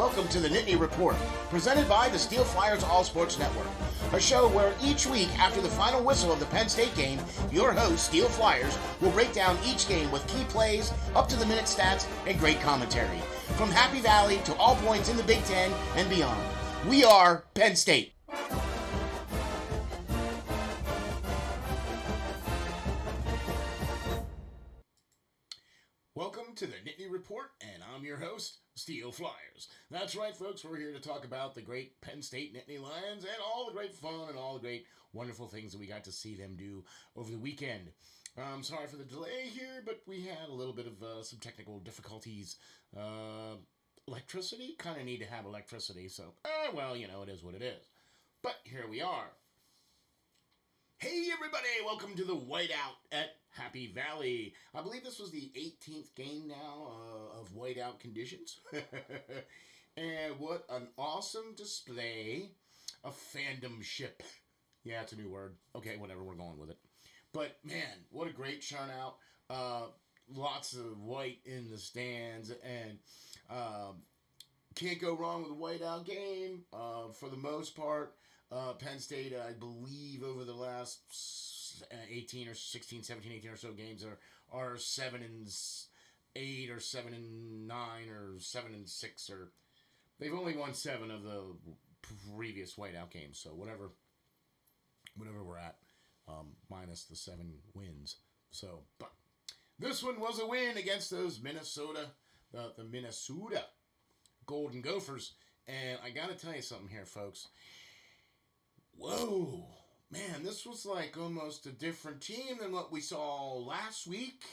welcome to the Nittany Report, presented by the SteelFlyers All Sports Network, a show where each week after the final whistle of the Penn State game, your host, SteelFlyers, will break down each game with key plays, up-to-the-minute stats, and great commentary. From Happy Valley to all points in the Big Ten and beyond, we are Penn State. Welcome to the Nittany Report, and I'm your host, SteelFlyers. That's right, folks, we're here to talk about the great Penn State Nittany Lions and all the great fun and all the great wonderful things that we got to see them do over the weekend. I'm sorry for the delay here, but we had a little bit of some technical difficulties. Electricity? Kind of need to have electricity, so, well, you know, it is what it is. But here we are. Hey everybody, welcome to the Whiteout at Happy Valley. I believe this was the 18th game now of whiteout conditions. And what an awesome display of fandomship. Yeah, it's a new word. Okay, whatever, we're going with it. But man, what a great turnout. Lots of white in the stands, and can't go wrong with a whiteout game for the most part. Penn State, I believe, over the last 18 or 16, 17, 18 or so games are 7-8 or 7-9 or 7-6, or they've only won 7 of the previous whiteout games. So whatever we're at, minus the 7 wins. So, but this one was a win against those Minnesota Golden Gophers, and I got to tell you something here, folks. Whoa, man, this was like almost a different team than what we saw last week.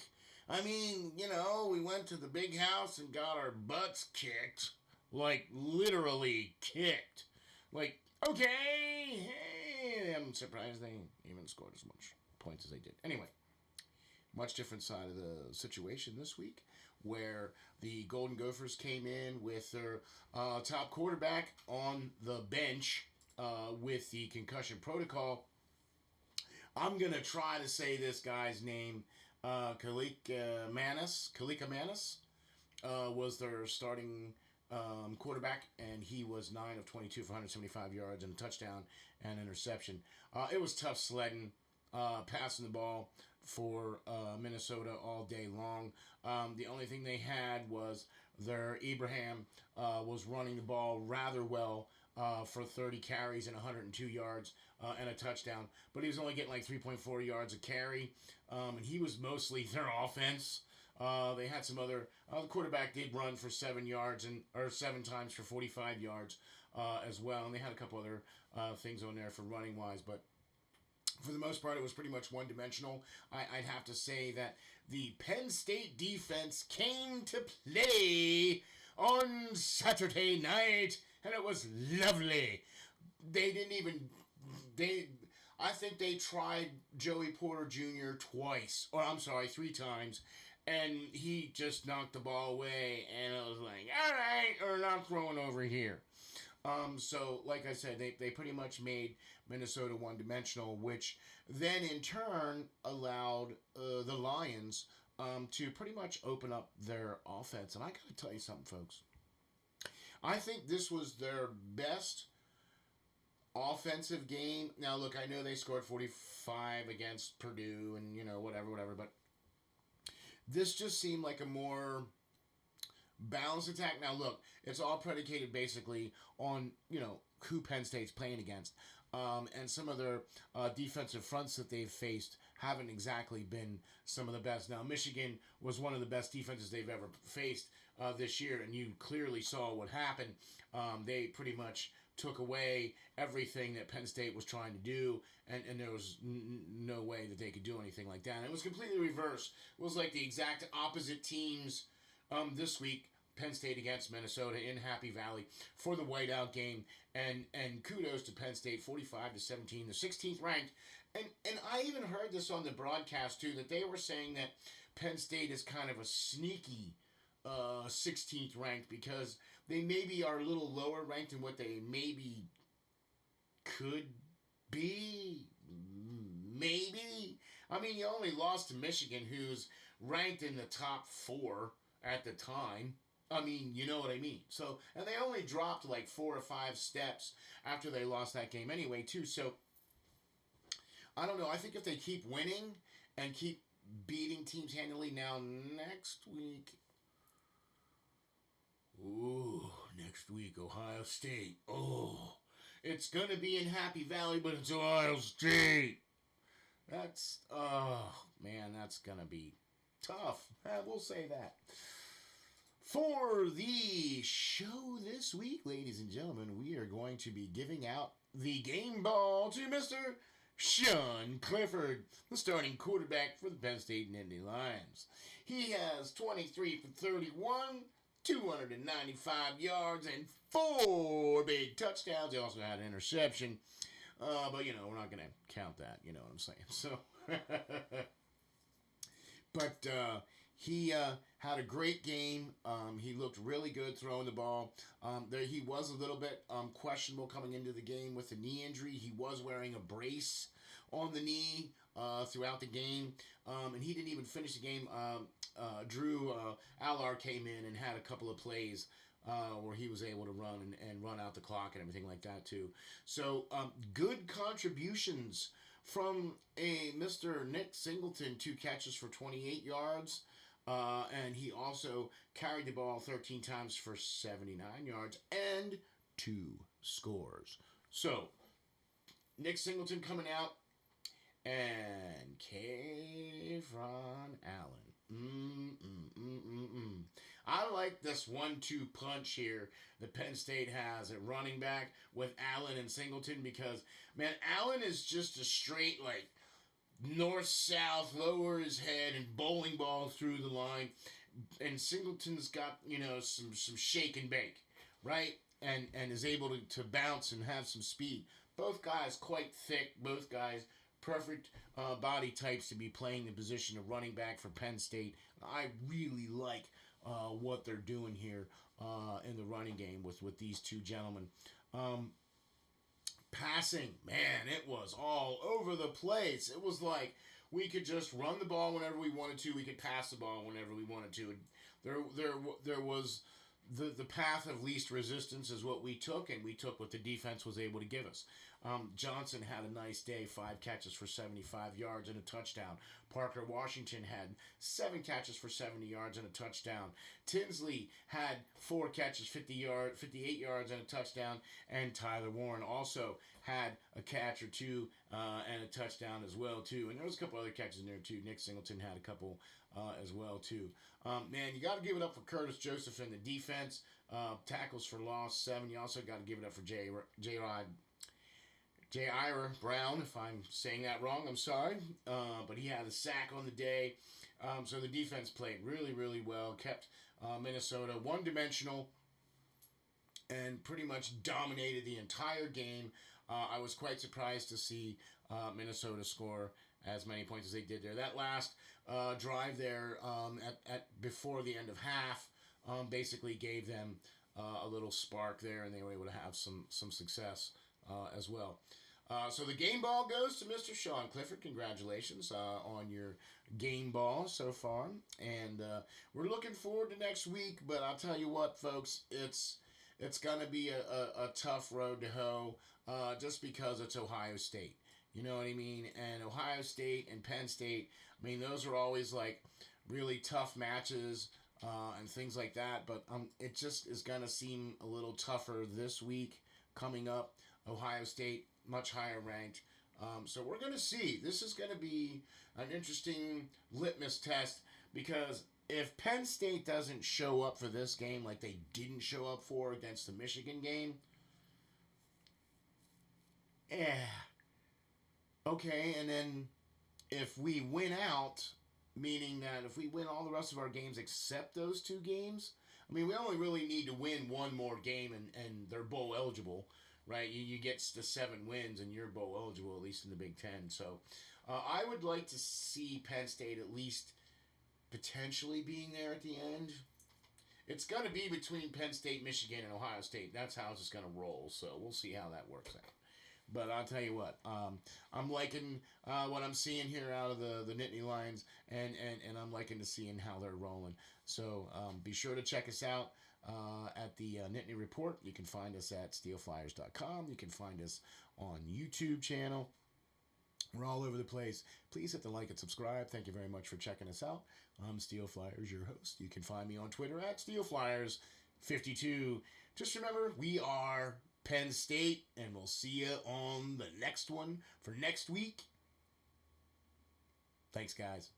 I mean, you know, we went to the big house and got our butts kicked. Like, literally kicked. Like, okay, hey, I'm surprised they even scored as much points as they did. Anyway, much different side of the situation this week, where the Golden Gophers came in with their top quarterback on the bench, with the concussion protocol. I'm going to try to say this guy's name. Kalika Manis was their starting quarterback, and he was 9 of 22 for 175 yards and a touchdown and interception. It was tough sledding, passing the ball for Minnesota all day long. The only thing they had was their Abraham was running the ball rather well, for 30 carries and 102 yards and a touchdown. But he was only getting like 3.4 yards a carry, and he was mostly their offense. They had some other... the quarterback did run for 7 times for 45 yards as well, and they had a couple other things on there for running-wise, but for the most part, it was pretty much one-dimensional. I'd have to say that the Penn State defense came to play on Saturday night, and it was lovely. I think they tried Joey Porter Jr. 3 times, and he just knocked the ball away, and it was like, all right, we're not throwing over here. So, like I said, they pretty much made Minnesota one-dimensional, which then in turn allowed the Lions to pretty much open up their offense. And I got to tell you something, folks. I think this was their best offensive game. Now, look, I know they scored 45 against Purdue and, you know, whatever, but this just seemed like a more balanced attack. Now, look, it's all predicated basically on, you know, who Penn State's playing against. And some of their defensive fronts that they've faced haven't exactly been some of the best. Now, Michigan was one of the best defenses they've ever faced this year, and you clearly saw what happened. They pretty much took away everything that Penn State was trying to do, and there was no way that they could do anything like that. And it was completely reversed. It was like the exact opposite teams this week. Penn State against Minnesota in Happy Valley for the whiteout game, and kudos to Penn State, 45-17, the 16th ranked, and I even heard this on the broadcast too, that they were saying that Penn State is kind of a sneaky 16th ranked because they maybe are a little lower ranked than what they maybe could be. Maybe. I mean, you only lost to Michigan, who's ranked in the top 4 at the time. I mean, you know what I mean. So, and they only dropped like 4 or 5 steps after they lost that game anyway, too. So, I don't know. I think if they keep winning and keep beating teams handily now next week. Ooh, next week, Ohio State. Oh, it's going to be in Happy Valley, but it's Ohio State. That's, oh, man, that's going to be tough. We'll say that. For the show this week, ladies and gentlemen, we are going to be giving out the game ball to Mr. Sean Clifford, the starting quarterback for the Penn State Nittany Lions. He has 23 for 31, 295 yards, and 4 big touchdowns. He also had an interception. But, you know, we're not going to count that. You know what I'm saying? So, but he had a great game. He looked really good throwing the ball. He was a little bit questionable coming into the game with the knee injury. He was wearing a brace on the knee throughout the game. And he didn't even finish the game. Drew ARE came in and had a couple of plays where he was able to run and run out the clock and everything like that too. So good contributions from a Mr. Nick Singleton, 2 catches for 28 yards. And he also carried the ball 13 times for 79 yards and 2 scores. So, Nick Singleton coming out and Kayvon Allen. I like this 1-2 punch here that Penn State has at running back with Allen and Singleton because, man, Allen is just a straight, like, north-south, lower his head, and bowling ball through the line. And Singleton's got, you know, some shake and bake, right? And is able to bounce and have some speed. Both guys quite thick. Both guys perfect body types to be playing the position of running back for Penn State. I really like what they're doing here in the running game with these two gentlemen. Passing, man, it was all over the place. It was like we could just run the ball whenever we wanted to. We could pass the ball whenever we wanted to. There was the path of least resistance is what we took, and we took what the defense was able to give us. Johnson had a nice day, 5 catches for 75 yards and a touchdown. Parker Washington had 7 catches for 70 yards and a touchdown. Tinsley had 4 catches, 58 yards and a touchdown. And Tyler Warren also had a catch or 2 and a touchdown as well, too. And there was a couple other catches in there, too. Nick Singleton had a couple as well, too. Man, you got to give it up for Curtis Joseph in the defense. Tackles for loss, 7. You also got to give it up for ARE Brown, if I'm saying that wrong, I'm sorry. But he had a sack on the day. So the defense played really, really well. Kept Minnesota one-dimensional and pretty much dominated the entire game. I was quite surprised to see Minnesota score as many points as they did there. That last drive there at before the end of half basically gave them a little spark there, and they were able to have some success as well. So the game ball goes to Mr. Sean Clifford. Congratulations on your game ball so far. And we're looking forward to next week. But I'll tell you what, folks, it's going to be a tough road to hoe just because it's Ohio State. You know what I mean? And Ohio State and Penn State, I mean, those are always like really tough matches and things like that. But it just is going to seem a little tougher this week coming up. Ohio State, much higher ranked. So we're going to see. This is going to be an interesting litmus test because if Penn State doesn't show up for this game like they didn't show up for against the Michigan game, okay, and then if we win out, meaning that if we win all the rest of our games except those 2 games, I mean, we only really need to win one more game and they're bowl eligible. Right, you get to 7 wins and you're bowl eligible, at least in the Big Ten. So I would like to see Penn State at least potentially being there at the end. It's going to be between Penn State, Michigan, and Ohio State. That's how it's just going to roll. So we'll see how that works out. But I'll tell you what, I'm liking what I'm seeing here out of the Nittany Lions, and I'm liking to seeing how they're rolling. So be sure to check us out at the Nittany Report. You can find us at SteelFlyers.com. You can find us on YouTube channel. We're all over the place. Please hit the like and subscribe. Thank you very much for checking us out. I'm SteelFlyers, your host. You can find me on Twitter at SteelFlyers52. Just remember, we are Penn State, and we'll see you on the next one for next week. Thanks, guys.